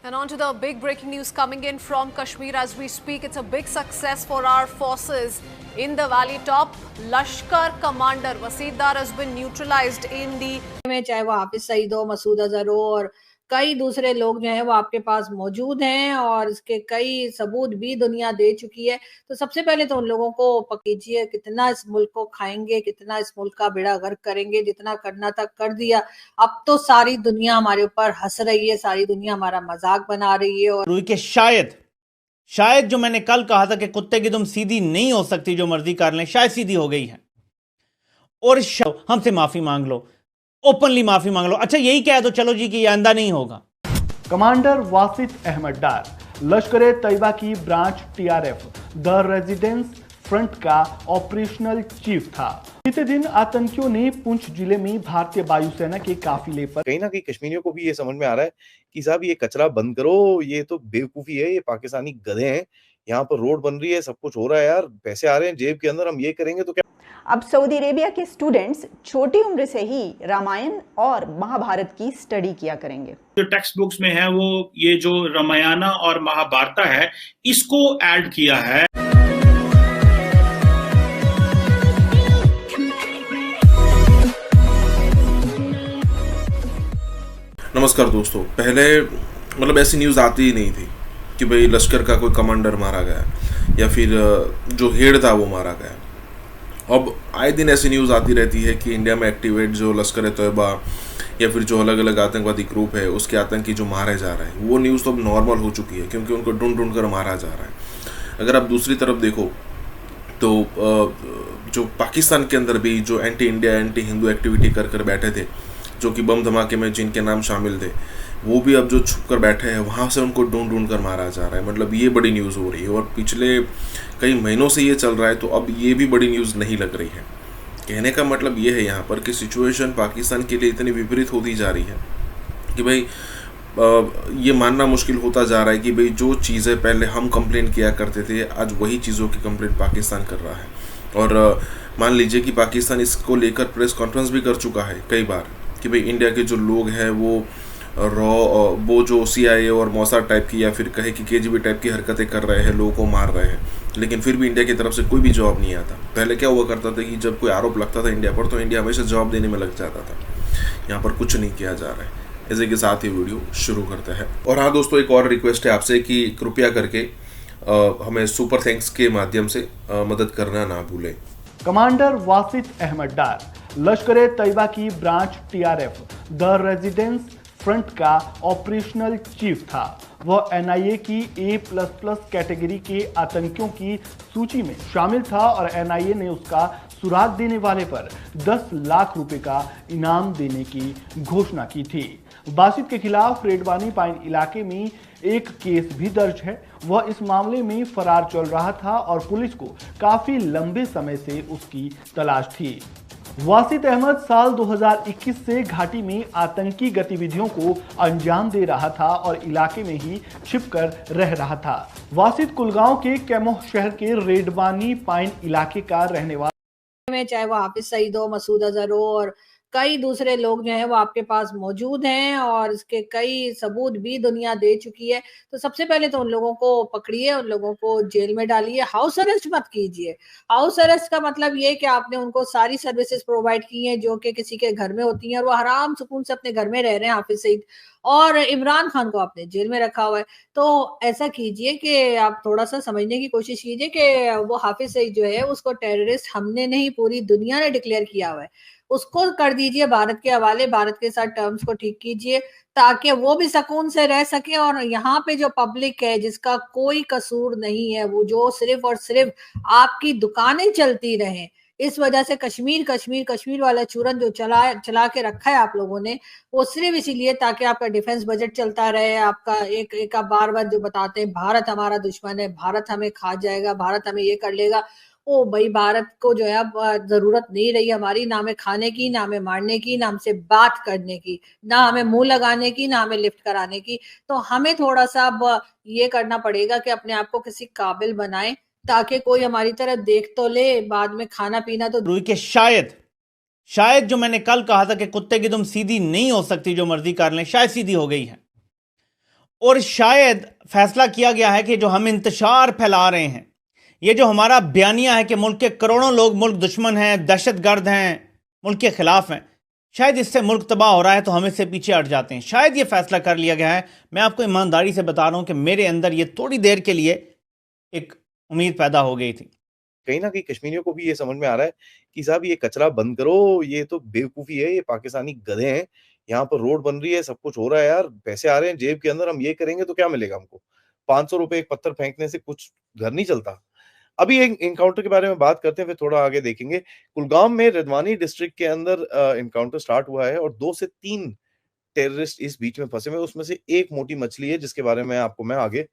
And on to the big breaking news coming in from Kashmir as we speak. It's a big success for our forces in the valley top. Lashkar commander Waseed Dar has been neutralized in the में, चाहे वो हाफिज सईद हो, मसूद अजहर हो और कई दूसरे लोग जो हैं वो आपके पास मौजूद हैं और इसके कई सबूत भी दुनिया दे चुकी है। तो सबसे पहले तो उन लोगों को पकीजिए, कितना इस मुल्क को खाएंगे, कितना इस मुल्क का बेड़ा गर्क करेंगे, जितना करना था कर दिया। अब तो सारी दुनिया हमारे ऊपर हंस रही है, सारी दुनिया हमारा मजाक बना रही है। और रुई के शायद जो मैंने कल कहा था कि कुत्ते की तुम सीधी नहीं हो सकती, जो मर्जी कर लें, शायद सीधी हो गई है। और हमसे माफी मांग लो, ओपनली माफी मांग लो। अच्छा यही कह दो चलो जी कि ये आंदा नहीं होगा। कमांडर वासिद अहमद डार लश्कर तैयबा की branch TRF the residence front का ऑपरेशनल चीफ था। बीते दिन आतंकियों ने पुंछ जिले में भारतीय वायुसेना के काफिले पर कहीं ना कहीं कश्मीरियों को भी ये समझ में आ रहा है कि साहब ये कचरा बंद करो, ये तो बेवकूफी है, ये पाकिस्तानी गधे हैं। यहाँ पर रोड बन रही है, सब कुछ हो रहा है यार, पैसे आ रहे हैं जेब के अंदर, हम ये करेंगे तो क्या। अब सऊदी अरेबिया के स्टूडेंट्स छोटी उम्र से ही रामायण और महाभारत की स्टडी किया करेंगे। जो टेक्स्ट बुक्स में है वो ये जो रामायण और महाभारत है इसको ऐड किया है। नमस्कार दोस्तों, पहले मतलब ऐसी न्यूज़ आती ही नहीं थी कि भाई लश्कर का कोई कमांडर मारा गया या फिर जो हेड था वो मारा गया। अब आए दिन ऐसी न्यूज़ आती रहती है कि इंडिया में एक्टिवेट जो लश्कर तैयबा या फिर जो अलग अलग आतंकवादी ग्रुप है उसके आतंकी जो मारे जा रहे हैं, वो न्यूज़ तो अब नॉर्मल हो चुकी है क्योंकि उनको ढूंढ ढूंढ कर मारा जा रहा है। अगर आप दूसरी तरफ देखो तो जो पाकिस्तान के अंदर भी जो anti India anti Hindu activity कर कर बैठे थे, जो कि बम धमाके में जिनके नाम शामिल थे, वो भी अब जो छुप कर बैठे हैं वहाँ से उनको ढूंढ ढूंढ कर मारा जा रहा है। मतलब ये बड़ी न्यूज़ हो रही है और पिछले कई महीनों से ये चल रहा है, तो अब ये भी बड़ी न्यूज़ नहीं लग रही है। कहने का मतलब ये है यहाँ पर कि सिचुएशन पाकिस्तान के लिए इतनी विपरीत होती जा रही है कि भाई ये मानना मुश्किल होता जा रहा है कि भाई जो चीज़ें पहले हम कंप्लेन किया करते थे, आज वही चीज़ों की कंप्लेन पाकिस्तान कर रहा है। और मान लीजिए कि पाकिस्तान इसको लेकर प्रेस कॉन्फ्रेंस भी कर चुका है कई बार कि भाई इंडिया के जो लोग हैं वो जो CIA और मौसाद टाइप की या फिर कहे कि KGB टाइप की हरकतें कर रहे हैं, लोगों को मार रहे हैं, लेकिन फिर भी इंडिया की तरफ से कोई भी जवाब नहीं आता। पहले क्या हुआ करता था कि जब कोई आरोप लगता था इंडिया पर तो इंडिया हमेशा जवाब देने में लग जाता था। यहाँ पर कुछ नहीं किया जा रहा है। इसी के साथ ही वीडियो शुरू करते हैं। और हाँ दोस्तों, एक और रिक्वेस्ट है आपसे कि कृपया करके हमें सुपर थैंक्स के माध्यम से मदद करना ना भूलें। कमांडर वासिद अहमद डार लश्कर तैयबा की branch TRF the residence front का ऑपरेशनल चीफ था। वह NIA की A++ कैटेगरी के आतंकियों की सूची में शामिल था और NIA ने उसका सुराग देने वाले पर 10 लाख रुपए का इनाम देने की घोषणा की थी। वासिद के खिलाफ रेडवानी पाइन इलाके में एक केस भी दर्ज है। वह इस मामले में फरार चल रहा था और पुलिस को काफी लंबे समय से उसकी तलाश थी। वासिद अहमद साल 2021 से घाटी में आतंकी गतिविधियों को अंजाम दे रहा था और इलाके में ही छिपकर रह रहा था। वासिद कुलगांव के कैमोह शहर के रेडवानी पाइन इलाके का रहने वाला में, चाहे वो हाफिज सईद हो, मसूद अजहर हो और कई दूसरे लोग जो हैं वो आपके पास मौजूद हैं और इसके कई सबूत भी दुनिया दे चुकी है। तो सबसे पहले तो उन लोगों को पकड़िए, उन लोगों को जेल में डालिए, हाउस अरेस्ट मत कीजिए। हाउस अरेस्ट का मतलब ये कि आपने उनको सारी सर्विसेज प्रोवाइड की हैं जो कि किसी के घर में होती हैं और वो आराम सुकून से अपने घर में रह रहे हैं। हाफिज सईद और इमरान खान को आपने जेल में रखा हुआ है। तो ऐसा कीजिए कि आप थोड़ा सा समझने की कोशिश कीजिए कि वो हाफिज सईद जो है उसको टेररिस्ट हमने नहीं, पूरी दुनिया ने डिक्लेयर किया हुआ है। उसको कर दीजिए भारत के हवाले, भारत के साथ टर्म्स को ठीक कीजिए ताकि वो भी सुकून से रह सके। और यहाँ पे जो पब्लिक है जिसका कोई कसूर नहीं है, वो जो सिर्फ और सिर्फ आपकी दुकानें चलती रहें, इस वजह से कश्मीर कश्मीर कश्मीर वाला चूरन जो चला के रखा है आप लोगों ने, वो सिर्फ इसीलिए ताकि आपका डिफेंस बजट चलता रहे। आपका एक बार बार जो बताते हैं भारत हमारा दुश्मन है, भारत हमें खा जाएगा, भारत हमें ये कर लेगा। ओ भाई, भारत को जो है अब जरूरत नहीं रही हमारी, ना हमें खाने की, ना हमें मारने की, ना हमसे बात करने की, ना हमें मुंह लगाने की, ना हमें लिफ्ट कराने की। तो हमें थोड़ा सा अब ये करना पड़ेगा कि अपने आप को किसी काबिल बनाएं ताकि कोई हमारी तरफ देख तो ले, बाद में खाना पीना तो। रुई के शायद जो मैंने कल कहा था कि कुत्ते की तुम सीधी नहीं हो सकती, जो मर्जी कर लें, शायद सीधी हो गई है। और शायद फैसला किया गया है कि जो हम इंतशार फैला रहे हैं, ये जो हमारा बयानिया है कि मुल्क के करोड़ों लोग मुल्क दुश्मन हैं, दहशतगर्द हैं, मुल्क के खिलाफ हैं, शायद इससे मुल्क तबाह हो रहा है तो हम इससे पीछे हट जाते हैं। शायद ये फैसला कर लिया गया है। मैं आपको ईमानदारी से बता रहा हूं कि मेरे अंदर ये थोड़ी देर के लिए एक उम्मीद पैदा हो गई थी। कहीं ना कहीं कश्मीरियों को भी ये समझ में आ रहा है कि साहब ये कचरा बंद करो, ये तो बेवकूफी है, ये पाकिस्तानी गधे हैं, यहाँ पर रोड बन रही है, सब कुछ हो रहा है यार, पैसे आ रहे हैं जेब के अंदर, हम ये करेंगे तो क्या मिलेगा हमको? 500 रुपए एक पत्थर फेंकने से कुछ घर नहीं चलता। अभी एक एनकाउंटर के बारे में बात करते हैं, फिर थोड़ा आगे देखेंगे। कुलगाम में रदवानी डिस्ट्रिक्ट के अंदर एनकाउंटर स्टार्ट हुआ है और 2 से 3 टेररिस्ट इस बीच में फंसे हुए हैं। उसमें से एक मोटी मछली है जिसके बारे में आपको मैं आगे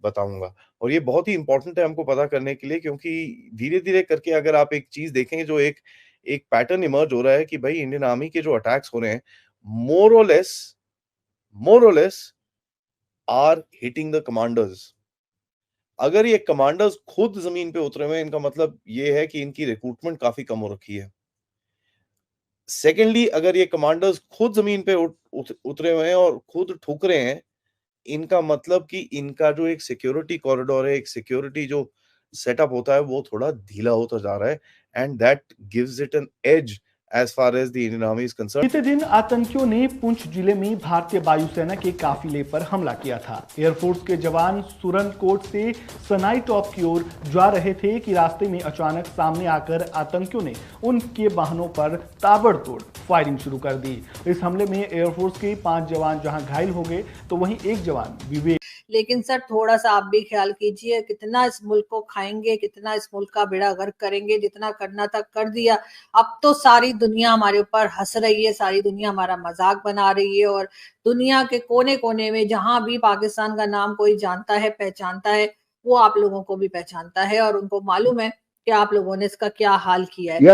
बताऊंगा। और ये बहुत ही इंपॉर्टेंट है हमको पता करने के लिए, क्योंकि धीरे-धीरे करके अगर आप एक चीज़ देखेंगे, जो एक एक पैटर्न इमर्ज हो रहा है कि भाई इंडियन आर्मी के जो अटैक्स हो रहे हैं, मोर और less are hitting the commanders. अगर ये कमांडर्स खुद जमीन पे उतरे हुए हैं, इनका मतलब ये है कि इनकी रिक्रूटमेंट काफी कम हो रखी है। सेकेंडली, अगर ये कमांडर्स खुद जमीन पे उतरे हुए हैं और खुद ठुक रहे हैं, इनका मतलब कि इनका जो एक सिक्योरिटी कॉरिडोर है, एक सिक्योरिटी जो सेटअप होता है, वो थोड़ा ढीला होता जा रहा है, and that gives it an edge as far as the Indian Army is concerned. बीते दिन आतंकियों ने पुंछ जिले में भारतीय वायुसेना के काफिले पर हमला किया था। एयरफोर्स के जवान सुरनकोट से सनाई टॉप की ओर जा रहे थे कि रास्ते में अचानक सामने आकर आतंकियों ने उनके वाहनों पर ताबड़तोड़ फायरिंग शुरू कर दी। इस हमले में एयरफोर्स के 5 जवान जहां घायल हो गए, तो वहीं एक जवान विवेक। लेकिन सर थोड़ा सा आप भी ख्याल कीजिए, कितना इस मुल्क को खाएंगे, कितना इस मुल्क का बेड़ा गर्क करेंगे। जितना करना था कर दिया। अब तो सारी दुनिया हमारे ऊपर हंस रही है, सारी दुनिया हमारा मजाक बना रही है, और दुनिया के कोने कोने में जहां भी पाकिस्तान का नाम कोई जानता है, पहचानता है, वो आप लोगों को भी पहचानता है, और उनको मालूम है कि आप लोगों ने इसका क्या हाल किया है।